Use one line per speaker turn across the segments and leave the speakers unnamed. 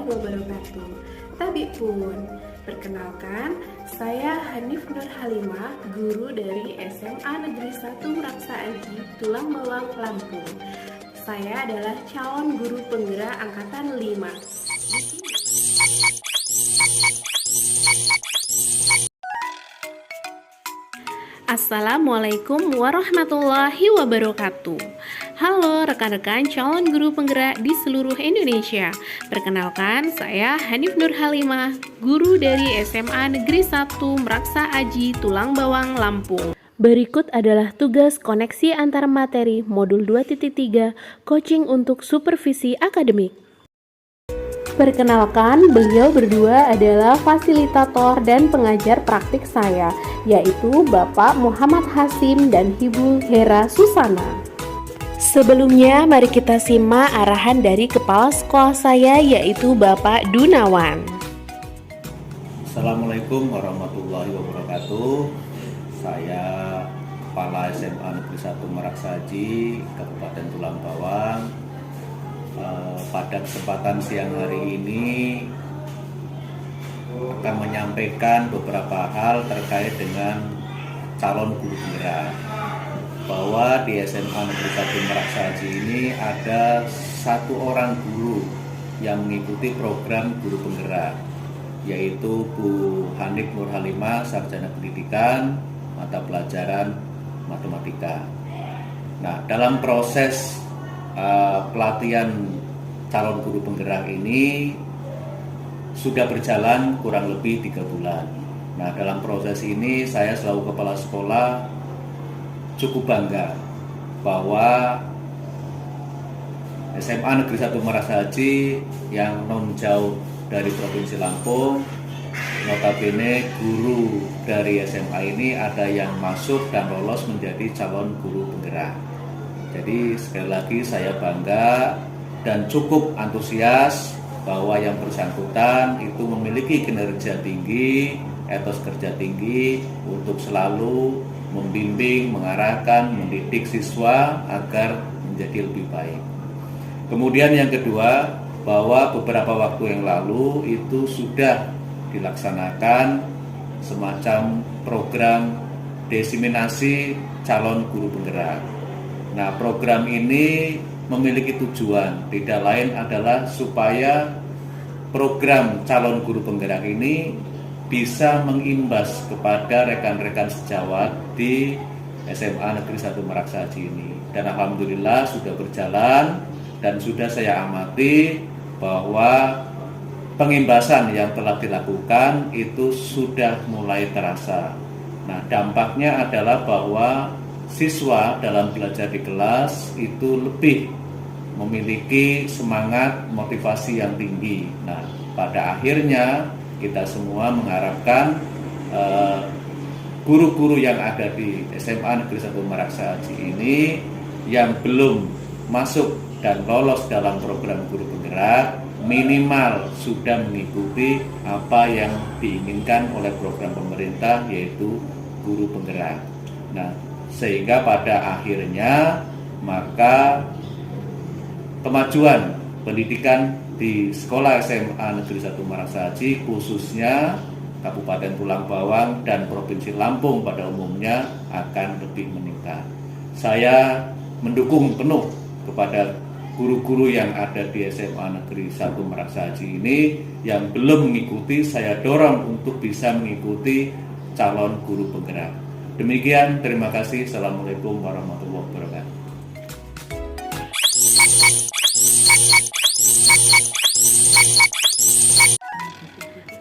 wabarakatuh. Tabi pun, perkenalkan, saya Hanif Nur Halimah, guru dari SMA Negeri 1 Meraksa Aji, Tulang Bawang, Lampung. Saya adalah calon guru penggerak angkatan 5. Assalamualaikum warahmatullahi wabarakatuh. Halo rekan-rekan calon guru penggerak di seluruh Indonesia. Perkenalkan, saya Hanif Nur Halimah, guru dari SMA Negeri 1 Meraksa Aji, Tulang Bawang, Lampung. Berikut adalah tugas koneksi antar materi modul 2.3 coaching untuk supervisi akademik. Perkenalkan, beliau berdua adalah fasilitator dan pengajar praktik saya, yaitu Bapak Muhammad Hasim dan Ibu Hera Susana. Sebelumnya, mari kita simak arahan dari kepala sekolah saya, yaitu Bapak Dunawan.
Assalamualaikum warahmatullahi wabarakatuh. Saya Kepala SMA Negeri 1 Meraksa Aji, Kabupaten Tulang Bawang. Pada kesempatan siang hari ini akan menyampaikan beberapa hal terkait dengan calon guru penggerak. Bahwa di SMA Negeri 1 Meraksa Aji ini ada satu orang guru yang mengikuti program guru penggerak, yaitu Bu Hanif Nur Halimah, Sarjana Pendidikan, mata pelajaran matematika. Nah, dalam proses pelatihan calon guru penggerak ini sudah berjalan kurang lebih 3 bulan. Nah, dalam proses ini saya selaku kepala sekolah cukup bangga bahwa SMA Negeri 1 Meraksa Aji yang non jauh dari Provinsi Lampung, notabene guru dari SMA ini ada yang masuk dan lolos menjadi calon guru penggerak. Jadi sekali lagi saya bangga dan cukup antusias bahwa yang bersangkutan itu memiliki kinerja tinggi, etos kerja tinggi untuk selalu membimbing, mengarahkan, mendidik siswa agar menjadi lebih baik. Kemudian yang kedua, bahwa beberapa waktu yang lalu itu sudah dilaksanakan semacam program diseminasi calon guru penggerak. Nah, program ini memiliki tujuan, tidak lain adalah supaya program calon guru penggerak ini bisa mengimbas kepada rekan-rekan sejawat di SMA Negeri 1 Meraksa Aji ini. Dan alhamdulillah sudah berjalan dan sudah saya amati bahwa pengimbasan yang telah dilakukan itu sudah mulai terasa. Nah, dampaknya adalah bahwa siswa dalam belajar di kelas itu lebih memiliki semangat motivasi yang tinggi. Nah, pada akhirnya kita semua mengharapkan guru-guru yang ada di SMA Negeri 1 Meraksa Aji ini yang belum masuk dan lolos dalam program guru penggerak minimal sudah mengikuti apa yang diinginkan oleh program pemerintah, yaitu guru penggerak. Nah, sehingga pada akhirnya maka kemajuan pendidikan di sekolah SMA Negeri 1 Meraksa Aji khususnya Kabupaten Tulang Bawang dan Provinsi Lampung pada umumnya akan lebih meningkat. Saya mendukung penuh kepada guru-guru yang ada di SMA Negeri 1 Meraksa Aji ini yang belum mengikuti, saya dorong untuk bisa mengikuti calon guru penggerak. Demikian, terima kasih. Assalamualaikum warahmatullahi wabarakatuh.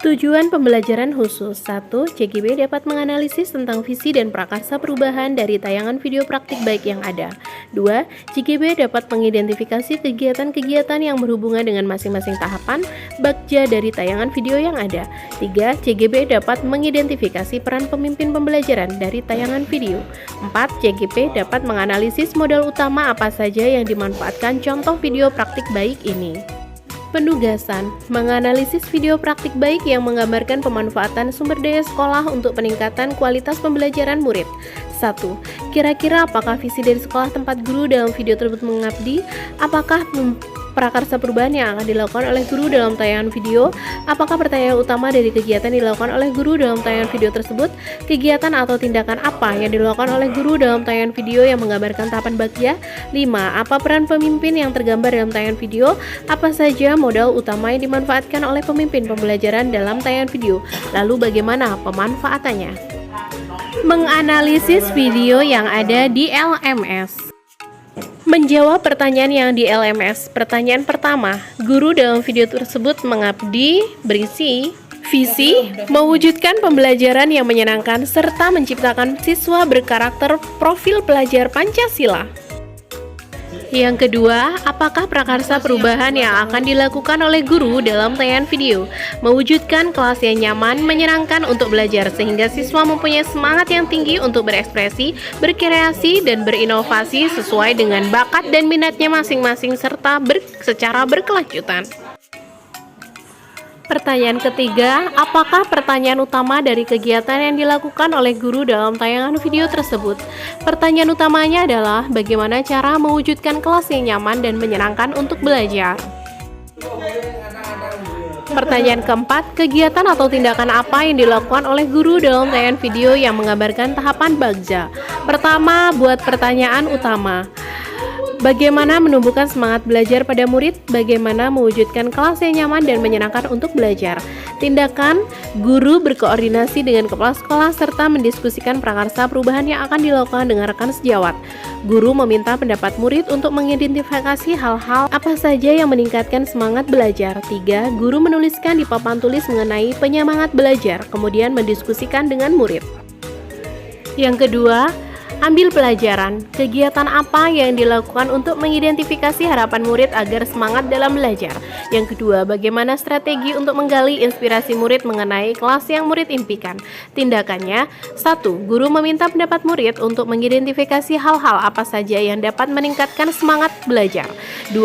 Tujuan pembelajaran khusus 1. CGB dapat menganalisis tentang visi dan prakarsa perubahan dari tayangan video praktik baik yang ada. 2. CGB dapat mengidentifikasi kegiatan-kegiatan yang berhubungan dengan masing-masing tahapan bakja dari tayangan video yang ada. 3. CGB dapat mengidentifikasi peran pemimpin pembelajaran dari tayangan video. 4. CGB dapat menganalisis modal utama apa saja yang dimanfaatkan contoh video praktik baik ini. Penugasan, menganalisis video praktik baik yang menggambarkan pemanfaatan sumber daya sekolah untuk peningkatan kualitas pembelajaran murid. 1. Kira-kira apakah visi dari sekolah tempat guru dalam video tersebut mengabdi? Apakah prakarsa perubahan yang akan dilakukan oleh guru dalam tayangan video? Apakah pertanyaan utama dari kegiatan dilakukan oleh guru dalam tayangan video tersebut? Kegiatan atau tindakan apa yang dilakukan oleh guru dalam tayangan video yang menggambarkan tahapan bagja? 5. Apa peran pemimpin yang tergambar dalam tayangan video? Apa saja modal utama yang dimanfaatkan oleh pemimpin pembelajaran dalam tayangan video? Lalu bagaimana pemanfaatannya? Menganalisis video yang ada di LMS. Menjawab pertanyaan yang di LMS. Pertanyaan pertama, guru dalam video tersebut mengabdi berisi visi, mewujudkan pembelajaran yang menyenangkan serta menciptakan siswa berkarakter profil pelajar Pancasila. Yang kedua, apakah prakarsa perubahan yang akan dilakukan oleh guru dalam tayangan video? Mewujudkan kelas yang nyaman, menyenangkan untuk belajar sehingga siswa mempunyai semangat yang tinggi untuk berekspresi, berkreasi, dan berinovasi sesuai dengan bakat dan minatnya masing-masing serta secara berkelanjutan. Pertanyaan ketiga, apakah pertanyaan utama dari kegiatan yang dilakukan oleh guru dalam tayangan video tersebut? Pertanyaan utamanya adalah bagaimana cara mewujudkan kelas yang nyaman dan menyenangkan untuk belajar. Pertanyaan keempat, kegiatan atau tindakan apa yang dilakukan oleh guru dalam tayangan video yang menggambarkan tahapan bagja? Pertama, buat pertanyaan utama. Bagaimana menumbuhkan semangat belajar pada murid? Bagaimana mewujudkan kelas yang nyaman dan menyenangkan untuk belajar? Tindakan, guru berkoordinasi dengan kepala sekolah serta mendiskusikan prakarsa perubahan yang akan dilakukan dengan rekan sejawat. Guru meminta pendapat murid untuk mengidentifikasi hal-hal apa saja yang meningkatkan semangat belajar. 3. Guru menuliskan di papan tulis mengenai penyemangat belajar, kemudian mendiskusikan dengan murid. Yang kedua, ambil pelajaran. Kegiatan apa yang dilakukan untuk mengidentifikasi harapan murid agar semangat dalam belajar? Yang kedua, bagaimana strategi untuk menggali inspirasi murid mengenai kelas yang murid impikan? Tindakannya, 1. Guru meminta pendapat murid untuk mengidentifikasi hal-hal apa saja yang dapat meningkatkan semangat belajar. 2.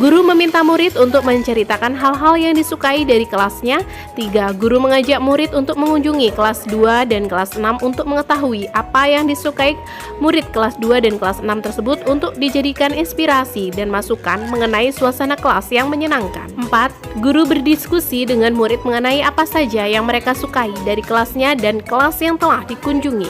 Guru meminta murid untuk menceritakan hal-hal yang disukai dari kelasnya. 3. Guru mengajak murid untuk mengunjungi kelas 2 dan kelas 6 untuk mengetahui apa yang disukai murid kelas 2 dan kelas 6 tersebut untuk dijadikan inspirasi dan masukan mengenai suasana kelas yang menyenangkan. 4. Guru berdiskusi dengan murid mengenai apa saja yang mereka sukai dari kelasnya dan kelas yang telah dikunjungi.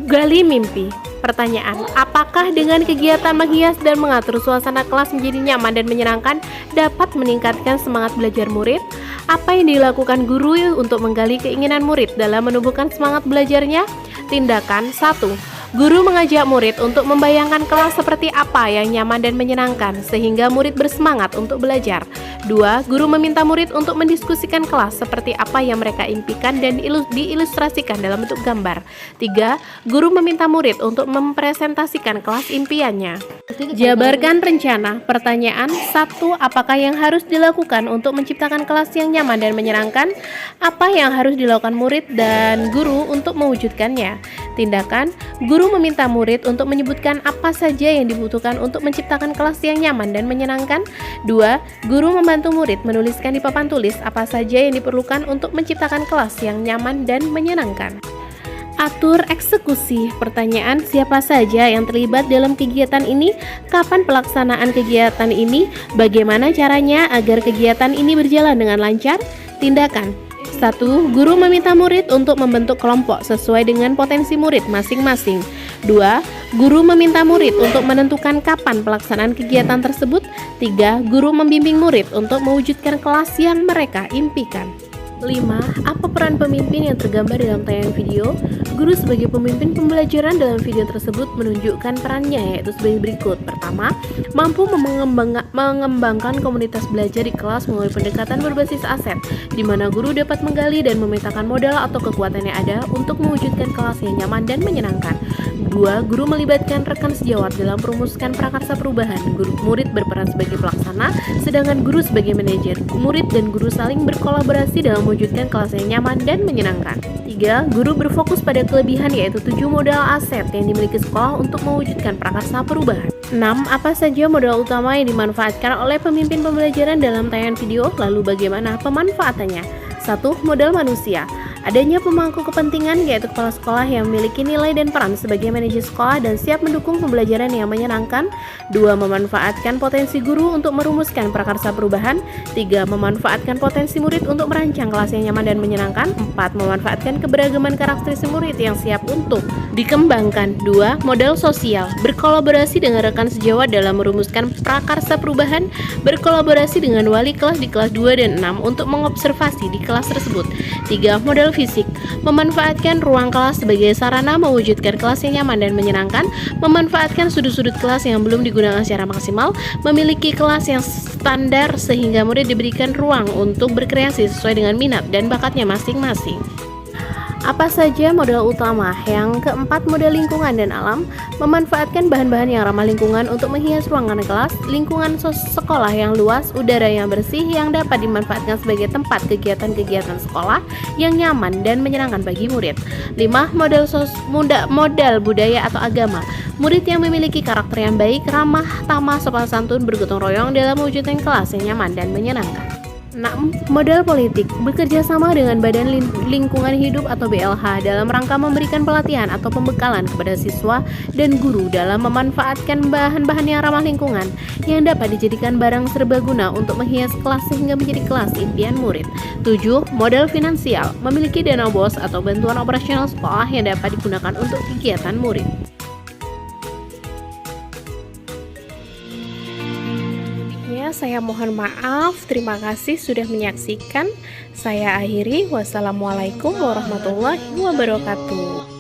Gali mimpi. Pertanyaan, apakah dengan kegiatan menghias dan mengatur suasana kelas menjadi nyaman dan menyenangkan dapat meningkatkan semangat belajar murid? Apa yang dilakukan guru untuk menggali keinginan murid dalam menumbuhkan semangat belajarnya? Tindakan 1. Guru mengajak murid untuk membayangkan kelas seperti apa yang nyaman dan menyenangkan sehingga murid bersemangat untuk belajar. 2. Guru meminta murid untuk mendiskusikan kelas seperti apa yang mereka impikan dan diilustrasikan dalam bentuk gambar. 3. Guru meminta murid untuk mempresentasikan kelas impiannya. Jabarkan rencana. Pertanyaan 1. Apakah yang harus dilakukan untuk menciptakan kelas yang nyaman dan menyenangkan? Apa yang harus dilakukan murid dan guru untuk mewujudkannya? Tindakan, guru meminta murid untuk menyebutkan apa saja yang dibutuhkan untuk menciptakan kelas yang nyaman dan menyenangkan. 2. Guru membantu murid menuliskan di papan tulis apa saja yang diperlukan untuk menciptakan kelas yang nyaman dan menyenangkan. Atur eksekusi. Pertanyaan, siapa saja yang terlibat dalam kegiatan ini? Kapan pelaksanaan kegiatan ini? Bagaimana caranya agar kegiatan ini berjalan dengan lancar? Tindakan, 1. Guru meminta murid untuk membentuk kelompok sesuai dengan potensi murid masing-masing. 2. Guru meminta murid untuk menentukan kapan pelaksanaan kegiatan tersebut. 3. Guru membimbing murid untuk mewujudkan kelas yang mereka impikan. 5. Apa peran pemimpin yang tergambar dalam tayangan video? Guru sebagai pemimpin pembelajaran dalam video tersebut menunjukkan perannya yaitu sebagai berikut. Pertama, mampu mengembangkan komunitas belajar di kelas melalui pendekatan berbasis aset, di mana guru dapat menggali dan memetakan modal atau kekuatan yang ada untuk mewujudkan kelas yang nyaman dan menyenangkan. 2. Guru melibatkan rekan sejawat dalam merumuskan prakarsa perubahan. Murid berperan sebagai pelaksana, sedangkan guru sebagai manajer. Murid dan guru saling berkolaborasi dalam mewujudkan kelas yang nyaman dan menyenangkan. 3. Guru berfokus pada kelebihan yaitu 7 modal aset yang dimiliki sekolah untuk mewujudkan prakarsa perubahan. 6. Apa saja modal utama yang dimanfaatkan oleh pemimpin pembelajaran dalam tayangan video, lalu bagaimana pemanfaatannya? 1. Modal manusia. Adanya pemangku kepentingan yaitu kepala sekolah yang memiliki nilai dan peran sebagai manajer sekolah dan siap mendukung pembelajaran yang menyenangkan. 2. Memanfaatkan potensi guru untuk merumuskan prakarsa perubahan. 3. Memanfaatkan potensi murid untuk merancang kelas yang nyaman dan menyenangkan. 4. Memanfaatkan keberagaman karakteristik murid yang siap untuk dikembangkan. 2. Modal sosial, berkolaborasi dengan rekan sejawat dalam merumuskan prakarsa perubahan, berkolaborasi dengan wali kelas di kelas 2 dan 6 untuk mengobservasi di kelas tersebut. 3. Modal fisik, memanfaatkan ruang kelas sebagai sarana mewujudkan kelas yang nyaman dan menyenangkan, memanfaatkan sudut-sudut kelas yang belum digunakan secara maksimal, memiliki kelas yang standar sehingga murid diberikan ruang untuk berkreasi sesuai dengan minat dan bakatnya masing-masing. Apa saja modal utama? Yang keempat, modal lingkungan dan alam, memanfaatkan bahan-bahan yang ramah lingkungan untuk menghias ruangan kelas, lingkungan sekolah yang luas, udara yang bersih yang dapat dimanfaatkan sebagai tempat kegiatan-kegiatan sekolah yang nyaman dan menyenangkan bagi murid. 5. Modal budaya atau agama, murid yang memiliki karakter yang baik, ramah, tamah, sopan santun, bergotong royong dalam mewujudkan kelas yang nyaman dan menyenangkan. 6. Modal politik, bekerja sama dengan Badan Lingkungan Hidup atau BLH dalam rangka memberikan pelatihan atau pembekalan kepada siswa dan guru dalam memanfaatkan bahan-bahan yang ramah lingkungan yang dapat dijadikan barang serbaguna untuk menghias kelas sehingga menjadi kelas impian murid. 7. Modal finansial, memiliki dana BOS atau bantuan operasional sekolah yang dapat digunakan untuk kegiatan murid. Saya mohon maaf, terima kasih sudah menyaksikan. Saya akhiri, wassalamualaikum warahmatullahi wabarakatuh.